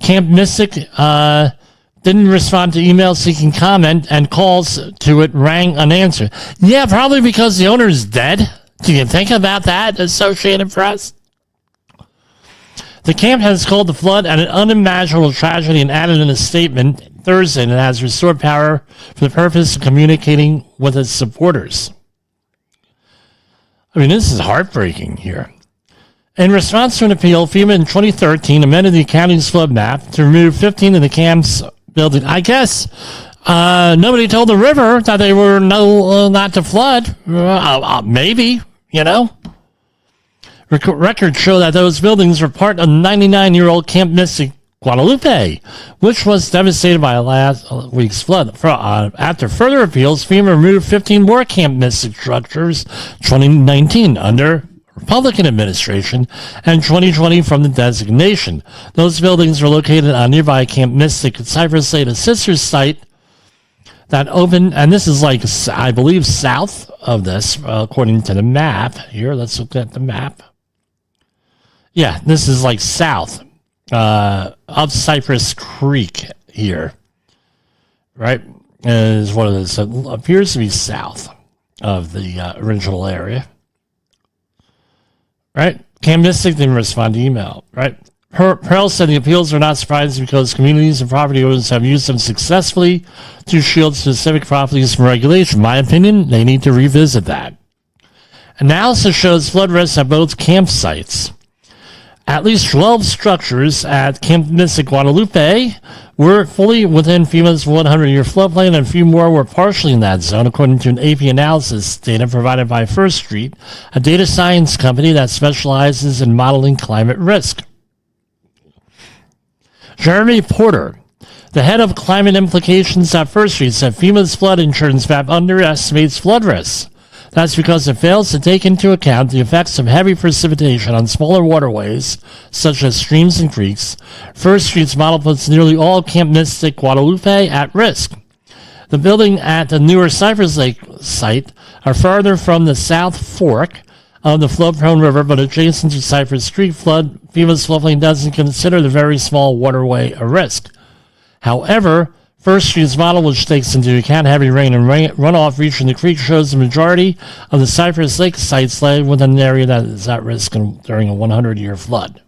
Camp Mystic didn't respond to emails seeking comment, and calls to it rang unanswered. Yeah, probably because the owner is dead. Can you think about that, Associated Press? The camp has called the flood an unimaginable tragedy and added in a statement Thursday that it has restored power for the purpose of communicating with its supporters. I mean, this is heartbreaking here. In response to an appeal, FEMA in 2013 amended the county's flood map to remove 15 of the camp's buildings. I guess nobody told the river that they were not to flood. Maybe, you know. Records show that those buildings were part of 99-year-old Camp Mystic Guadalupe, which was devastated by last week's flood. After further appeals, FEMA removed 15 more Camp Mystic structures 2019 under Republican administration and 2020 from the designation. Those buildings were located on nearby Camp Mystic Cypress Lake, a sister site that opened, and this is like, I believe, south of this, according to the map. Here, let's look at the map. Yeah, this is like south of Cypress Creek here, right? Is what it is. It appears to be south of the original area, right? Camp Mystic didn't respond to email, right? Pearl said the appeals are not surprising because communities and property owners have used them successfully to shield specific properties from regulation. In my opinion, they need to revisit that. Analysis shows flood risks at both campsites. At least 12 structures at Camp Mystic Guadalupe were fully within FEMA's 100-year floodplain, and a few more were partially in that zone, according to an AP analysis data provided by First Street, a data science company that specializes in modeling climate risk. Jeremy Porter, the head of climate implications at First Street, said FEMA's flood insurance map underestimates flood risks. That's because it fails to take into account the effects of heavy precipitation on smaller waterways, such as streams and creeks. First Street's model puts nearly all Camp Mystic Guadalupe at risk. The building at the newer Cypress Lake site are farther from the South Fork of the flood-prone river, but adjacent to Cypress Creek flood. FEMA's floodplain doesn't consider the very small waterway a risk. However, First Street's model, which takes into account heavy rain and runoff reaching the creek, shows the majority of the Cypress Lake sites lay within an area that is at risk during a 100-year flood.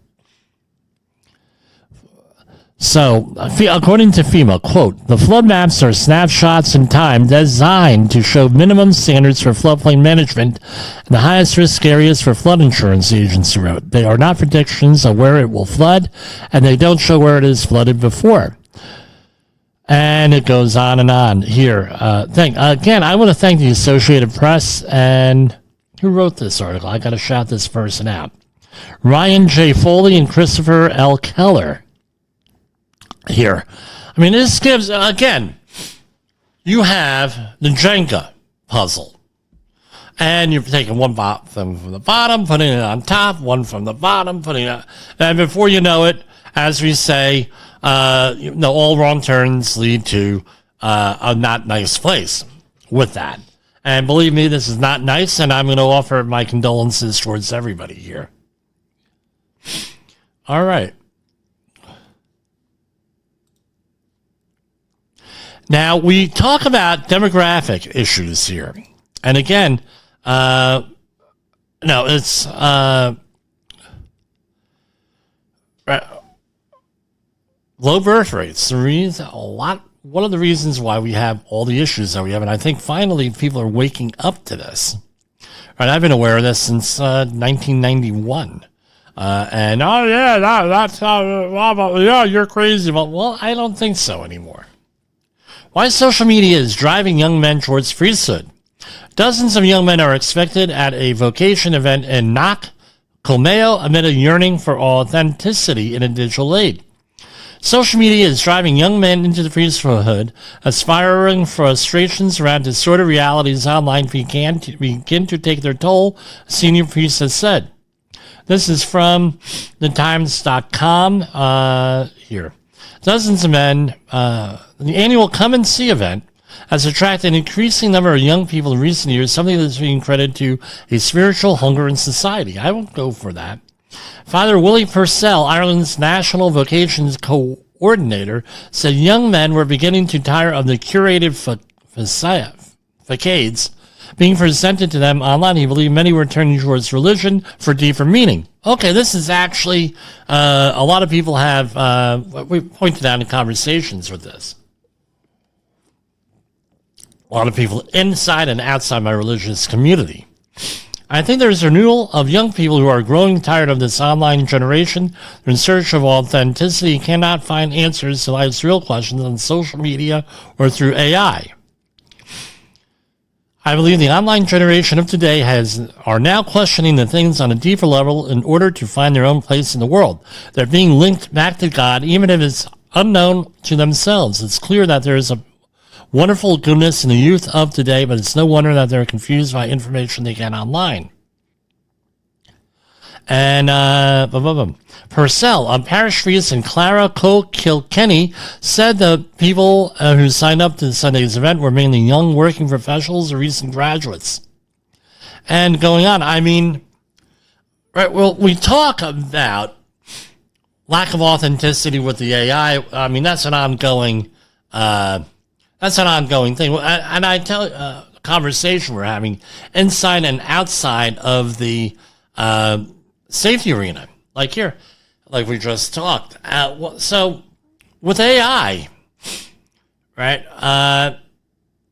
So, according to FEMA, quote, the flood maps are snapshots in time designed to show minimum standards for floodplain management and the highest risk areas for flood insurance, the agency wrote. They are not predictions of where it will flood, and they don't show where it has flooded before. And it goes on and on here. Again, I want to thank the Associated Press and who wrote this article. I got to shout this person out. Ryan J. Foley and Christopher L. Keller. Here. I mean, this gives, again, you have the Jenga puzzle. And you're taking one from the bottom, putting it on top, one from the bottom, putting it, and before you know it, as we say, all wrong turns lead to a not nice place with that. And believe me, this is not nice, and I'm going to offer my condolences towards everybody here. All right. Now, we talk about demographic issues here. And again, it's low birth rates. One of the reasons why we have all the issues that we have, and I think finally people are waking up to this. Right, I've been aware of this since 1991. And you're crazy. Well, I don't think so anymore. Why social media is driving young men towards priesthood. Dozens of young men are expected at a vocation event in Knock, Comeo, amid a yearning for authenticity in a digital age. Social media is driving young men into the priesthood, aspiring frustrations around distorted realities online begin to take their toll, a senior priest has said. This is from thetimes.com here. Dozens of men, the annual Come and See event has attracted an increasing number of young people in recent years, something that's being credited to a spiritual hunger in society. I won't go for that. Father Willie Purcell, Ireland's National Vocations Coordinator, said young men were beginning to tire of the curated facades being presented to them online. He believed many were turning towards religion for deeper meaning. Okay, this is actually, a lot of people have, we pointed out in conversations with this. A lot of people inside and outside my religious community. I think there's a renewal of young people who are growing tired of this online generation. They're in search of authenticity, cannot find answers to life's real questions on social media or through AI. I believe the online generation of today are now questioning the things on a deeper level in order to find their own place in the world. They're being linked back to God, even if it's unknown to themselves. It's clear that there is a wonderful goodness in the youth of today, but it's no wonder that they're confused by information they get online. And Purcell, parish priest and Clara Kilkenny said the people who signed up to Sunday's event were mainly young working professionals or recent graduates. And going on, I mean, right? Well, we talk about lack of authenticity with the AI. I mean, that's an ongoing thing. And I tell a conversation we're having inside and outside of the safety arena, like here, like we just talked. So with AI, right?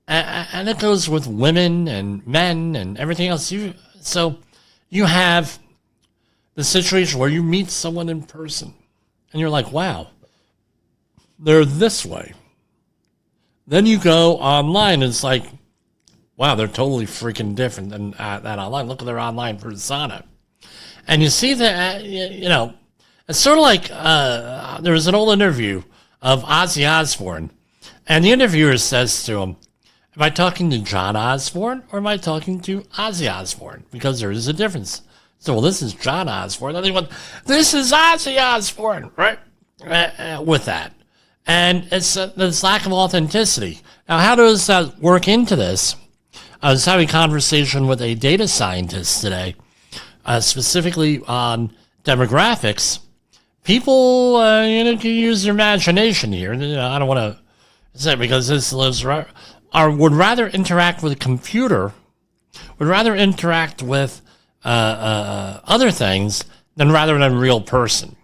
And it goes with women and men and everything else. So you have the situation where you meet someone in person and you're like, wow, they're this way. Then you go online and it's like, wow, they're totally freaking different than that online. Look at their online persona. And you see that, you know, it's sort of like there was an old interview of Ozzy Osbourne. And the interviewer says to him, am I talking to John Osbourne or am I talking to Ozzy Osbourne? Because there is a difference. So, well, this is John Osbourne. And they went, this is Ozzy Osbourne, right? With that. And it's this lack of authenticity. Now, how does that work into this? I was having a conversation with a data scientist today, specifically on demographics. People, can use their imagination here. I don't want to say because this lives right, would rather interact with a computer, would rather interact with other things than rather than a real person.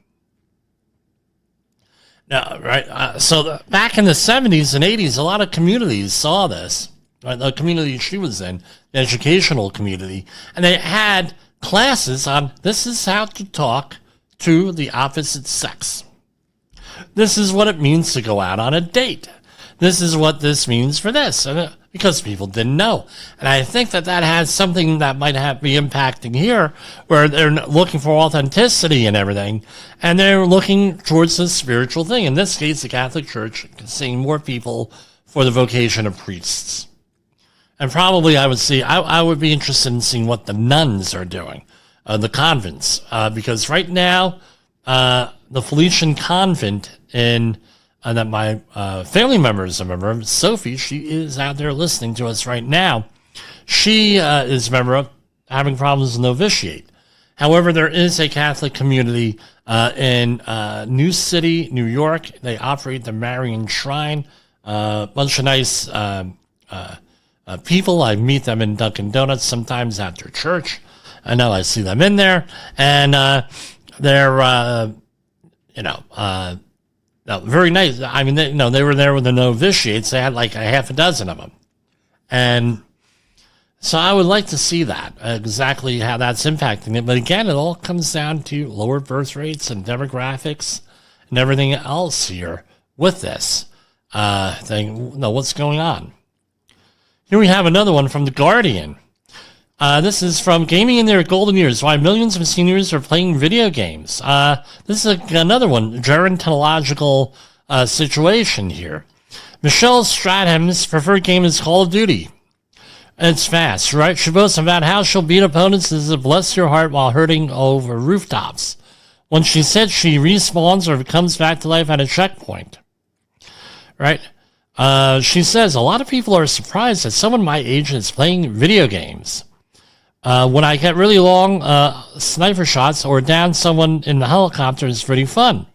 Now, right. So back in the 70s and 80s, a lot of communities saw this. Right, the community she was in, the educational community, and they had classes on this is how to talk to the opposite sex. This is what it means to go out on a date. This is what this means for this, and because people didn't know. And I think that has something that might be impacting here, where they're looking for authenticity and everything, and they're looking towards the spiritual thing. In this case, the Catholic Church seeing more people for the vocation of priests. And probably I would be interested in seeing what the nuns are doing, the convents, because right now, the Felician convent that my family member is a member of, Sophie, she is out there listening to us right now. She is a member of having problems with novitiate. However, there is a Catholic community in New City, New York. They operate the Marian Shrine. A bunch of nice people. I meet them in Dunkin' Donuts sometimes after church. I know I see them in there. And they're, very nice. I mean, they were there with the novitiates. They had like a half a dozen of them. And so I would like to see that, exactly how that's impacting it. But again, it all comes down to lower birth rates and demographics and everything else here with this thing. What's going on? Here we have another one from The Guardian. This is from Gaming in Their Golden Years, Why Millions of Seniors Are Playing Video Games. This is another one, gerontological situation here. Michelle Stratham's preferred game is Call of Duty. It's fast, right? She boasts about how she'll beat opponents as it bless your heart while hurting over rooftops. When she said she respawns or comes back to life at a checkpoint. Right? She says, a lot of people are surprised that someone my age is playing video games. When I get really long sniper shots or down someone in the helicopter, it's pretty fun.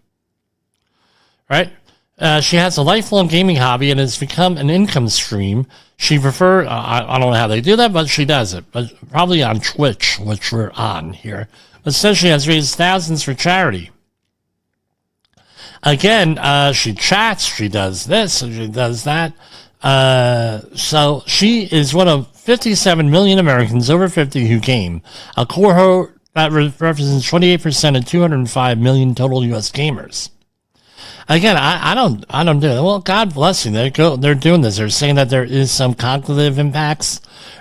Right? She has a lifelong gaming hobby and has become an income stream. She prefer I don't know how they do that, but she does it. But probably on Twitch, which we're on here. But says she has raised thousands for charity. Again, she chats, she does this, and she does that. So she is one of 57 million Americans over 50 who game. A cohort that represents 28% of 205 million total U.S. gamers. Again, I don't do it. Well, God bless you. They're doing this. They're saying that there is some cognitive impacts,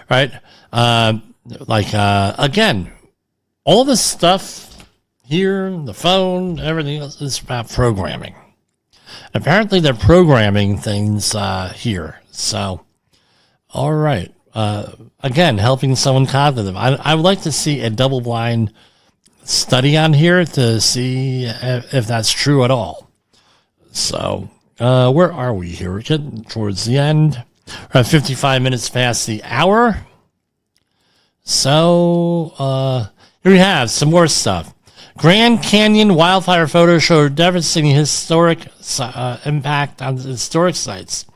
right? Again, all this stuff here, the phone, everything else is about programming. Apparently, they're programming things here. So, all right. Again, helping someone cognitive. I would like to see a double-blind study on here to see if that's true at all. So, where are we here? We're getting towards the end. We're at 55 minutes past the hour. So, here we have some more stuff. Grand Canyon wildfire photos show devastating historic impact on historic sites.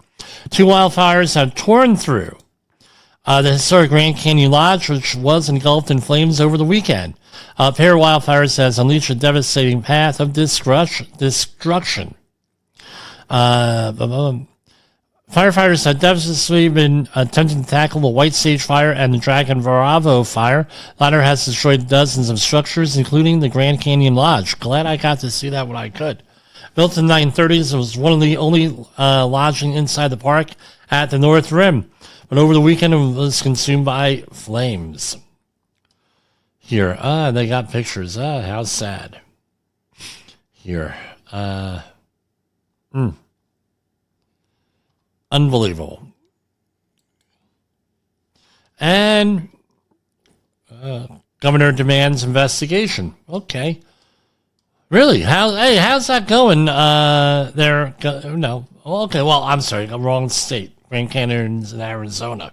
2 wildfires have torn through the historic Grand Canyon Lodge, which was engulfed in flames over the weekend. A pair of wildfires has unleashed a devastating path of destruction. Firefighters have devastatingly been attempting to tackle the White Sage Fire and the Dragon Bravo Fire. The latter has destroyed dozens of structures, including the Grand Canyon Lodge. Glad I got to see that when I could. Built in the 1930s, it was one of the only lodging inside the park at the North Rim. But over the weekend, it was consumed by flames. Here, they got pictures. How sad. Here, Unbelievable. And governor demands investigation. Okay. Really? How's that going there? No. Okay, well, I'm sorry. Wrong state. Grand Canyon's in Arizona. I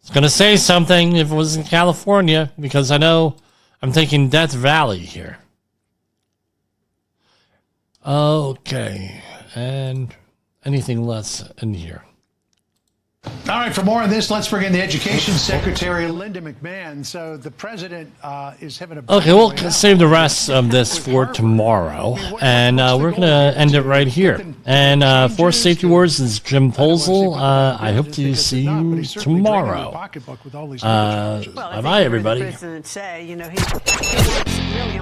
was going to say something if it was in California, because I know I'm thinking Death Valley here. Okay. And anything less in here? All right, for more on this, let's bring in the Education Secretary, Linda McMahon. So the president is having a... Okay, we'll save the rest of this for tomorrow, and we're going to end it right here. And for Safety Wars, this is Jim Posel. I hope to see you tomorrow. Bye-bye, everybody.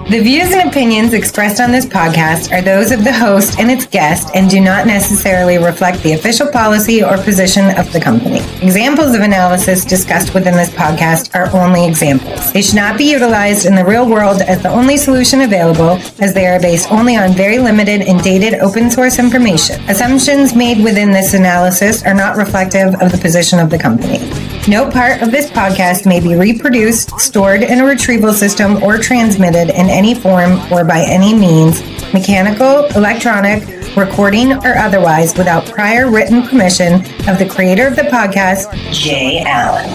The views and opinions expressed on this podcast are those of the host and its guest and do not necessarily reflect the official policy or position of the company. Examples of analysis discussed within this podcast are only examples. They should not be utilized in the real world as the only solution available, as they are based only on very limited and dated open source information. Assumptions made within this analysis are not reflective of the position of the company. No part of this podcast may be reproduced, stored in a retrieval system, or transmitted in any form or by any means, mechanical, electronic, recording, or otherwise, without prior written permission of the creator of the podcast, Jay Allen.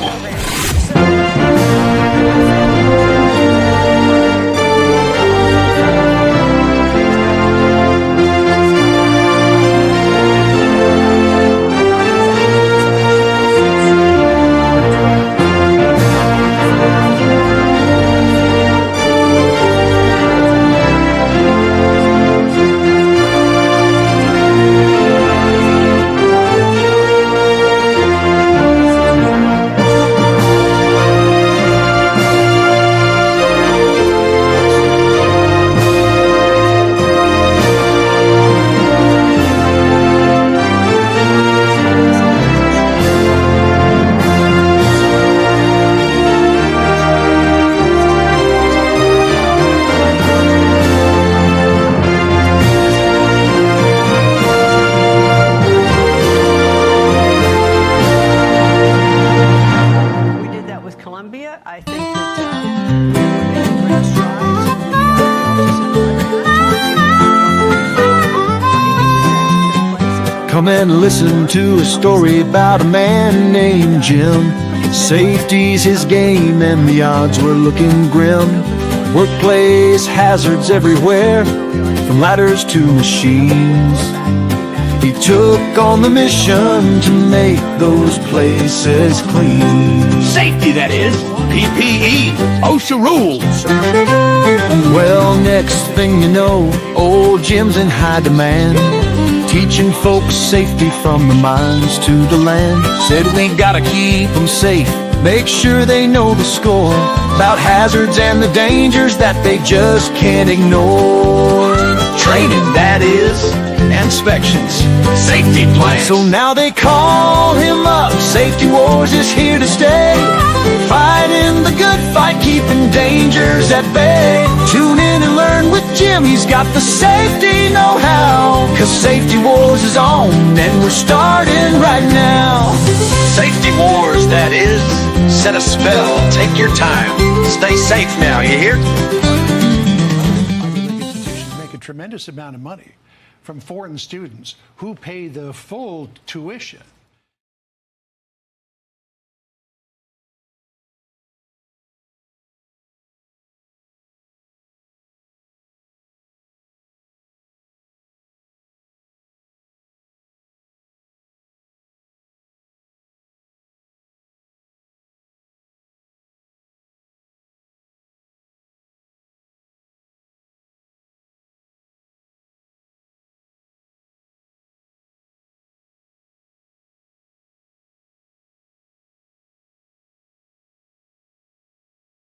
Come and listen to a story about a man named Jim. Safety's his game and the odds were looking grim. Workplace hazards everywhere. from ladders to machines. He took on the mission to make those places clean. Safety, that is. PPE. OSHA rules. Well, next thing you know, old Jim's in high demand, teaching folks safety from the mines to the land. Said we gotta keep them safe, make sure they know the score about hazards and the dangers that they just can't ignore. Training, that is. Inspections. Safety plans. So now they call him up. Safety Wars is here to stay. Fighting the good fight, keeping dangers at bay. Tune in and learn with Jim. He's got the safety know-how. 'Cause Safety Wars is on, and we're starting right now. Safety Wars, that is. Set a spell. Take your time. Stay safe now, you hear? Make a tremendous amount of money from foreign students who pay the full tuition